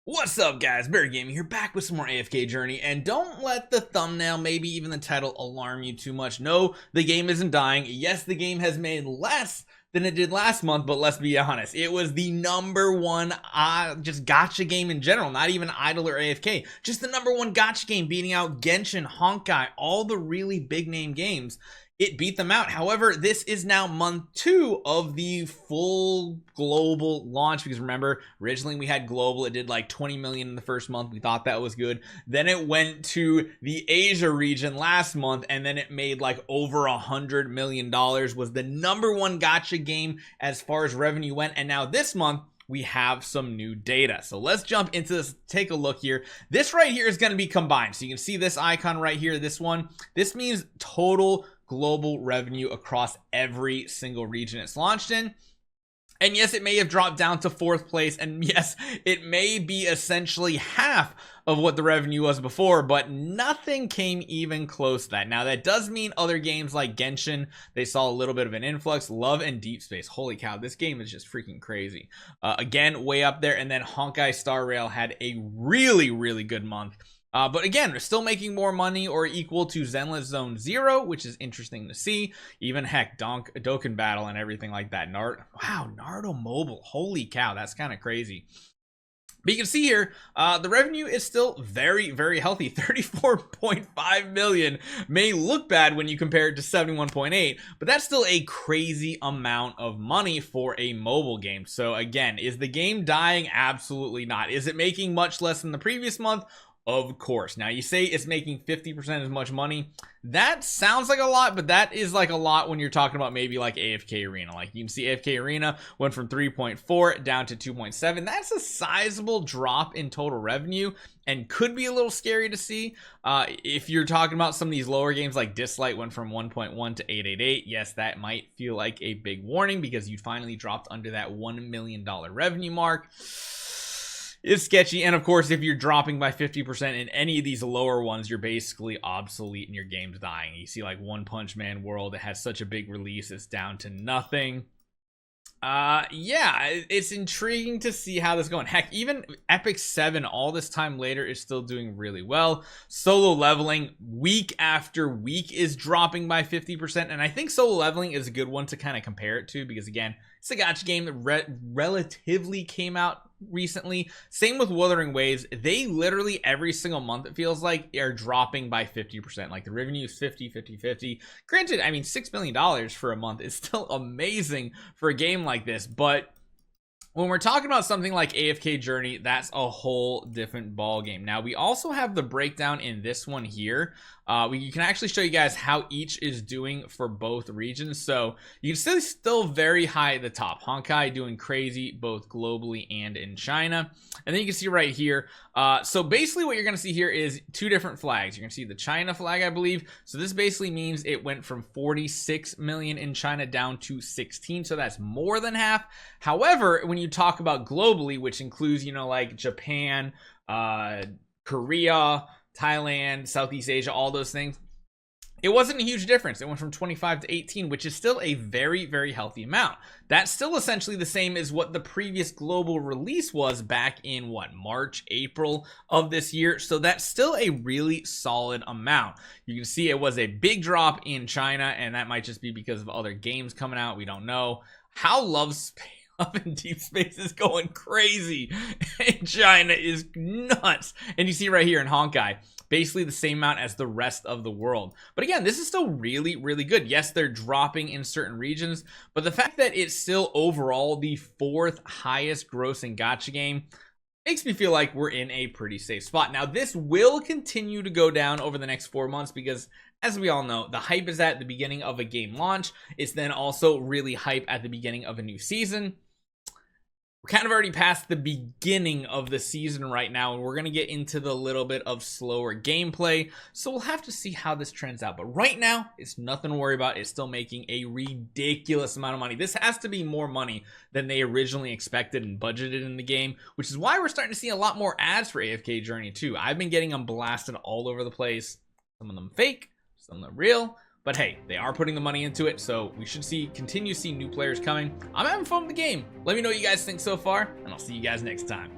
What's up guys, Barry Gaming here, back with some more AFK Journey, and don't let the thumbnail, maybe even the title, alarm you too much. No, the game isn't dying. Yes, the game has made less than it did last month, but let's be honest, it was the #1 just gacha game in general, not even Idle or AFK, just the #1 gacha game, beating out Genshin, Honkai, all the really big name games. It beat them out. However, this is now month 2 of the full global launch, because remember, originally we had global. It did like 20 million in the first month. We thought that was good. Then it went to the Asia region last month, and then it made like over $100 million, was the #1 gacha game as far as revenue went. And now this month we have some new data, so let's jump into this. Take a look here. This right here is going to be combined, so you can see this icon right here, this one. This means total global revenue across every single region it's launched in. And yes, it may have dropped down to 4th place, and yes, it may be essentially half of what the revenue was before, but nothing came even close to that. Now, that does mean other games like Genshin, they saw a little bit of an influx. Love and Deep Space, holy cow, this game is just freaking crazy. Again, way up there. And then Honkai Star Rail had a really good month. But again, we're still making more money or equal to Zenless Zone Zero, which is interesting to see. Even heck, Dokkan Battle and everything like that. Wow, Naruto Mobile. Holy cow, that's kind of crazy. But you can see here, the revenue is still very healthy. 34.5 million may look bad when you compare it to 71.8, but that's still a crazy amount of money for a mobile game. So again, is the game dying? Absolutely not. Is it making much less than the previous month? Of course. Now, you say it's making 50% as much money. That sounds like a lot, but that is like a lot when you're talking about maybe like AFK Arena. Like you can see AFK Arena went from 3.4 down to 2.7. That's a sizable drop in total revenue and could be a little scary to see. If you're talking about some of these lower games like Dislight went from 1.1 to 888. Yes, that might feel like a big warning because you finally dropped under that $1 million revenue mark. Is sketchy. And of course, if you're dropping by 50% in any of these lower ones, you're basically obsolete and your game's dying. You see like One Punch Man World, it has such a big release, it's down to nothing. Yeah, it's intriguing to see how this is going. Heck, even Epic 7 all this time later is still doing really well. Solo Leveling week after week is dropping by 50%, and I think Solo Leveling is a good one to kind of compare it to, because again, it's a gacha game that relatively came out recently. Same with Wuthering Waves. They literally every single month, it feels like, are dropping by 50%. Like the revenue is 50. Granted, I mean, $6 million for a month is still amazing for a game like this, but when we're talking about something like AFK Journey, that's a whole different ball game. Now, we also have the breakdown in this one here. We can actually show you guys how each is doing for both regions. So you can see still very high at the top. Honkai doing crazy both globally and in China. And then you can see right here. So basically what you're going to see here is 2 different flags. You're going to see the China flag, I believe. So this basically means it went from 46 million in China down to 16. So that's more than half. However, when you talk about globally, which includes, you know, like Japan, Korea, Thailand, Southeast Asia, all those things, it wasn't a huge difference. It went from 25 to 18, which is still a very healthy amount. That's still essentially the same as what the previous global release was back in what, March, April of this year. So that's still a really solid amount. You can see it was a big drop in China, and that might just be because of other games coming out. We don't know. How Love and Deep Space is going crazy, and China is nuts. And you see right here in Honkai, basically the same amount as the rest of the world. But again, this is still really good. Yes, they're dropping in certain regions, but the fact that it's still overall the 4th highest grossing gacha game makes me feel like we're in a pretty safe spot. Now, this will continue to go down over the next 4 months because, as we all know, the hype is at the beginning of a game launch. It's then also really hype at the beginning of a new season. We're kind of already past the beginning of the season right now, and we're going to get into the little bit of slower gameplay, so we'll have to see how this trends out. But right now, it's nothing to worry about. It's still making a ridiculous amount of money. This has to be more money than they originally expected and budgeted in the game, which is why we're starting to see a lot more ads for AFK Journey too. I've been getting them blasted all over the place. Some of them fake, some of them real. But hey, they are putting the money into it, so we should continue to see new players coming. I'm having fun with the game. Let me know what you guys think so far, and I'll see you guys next time.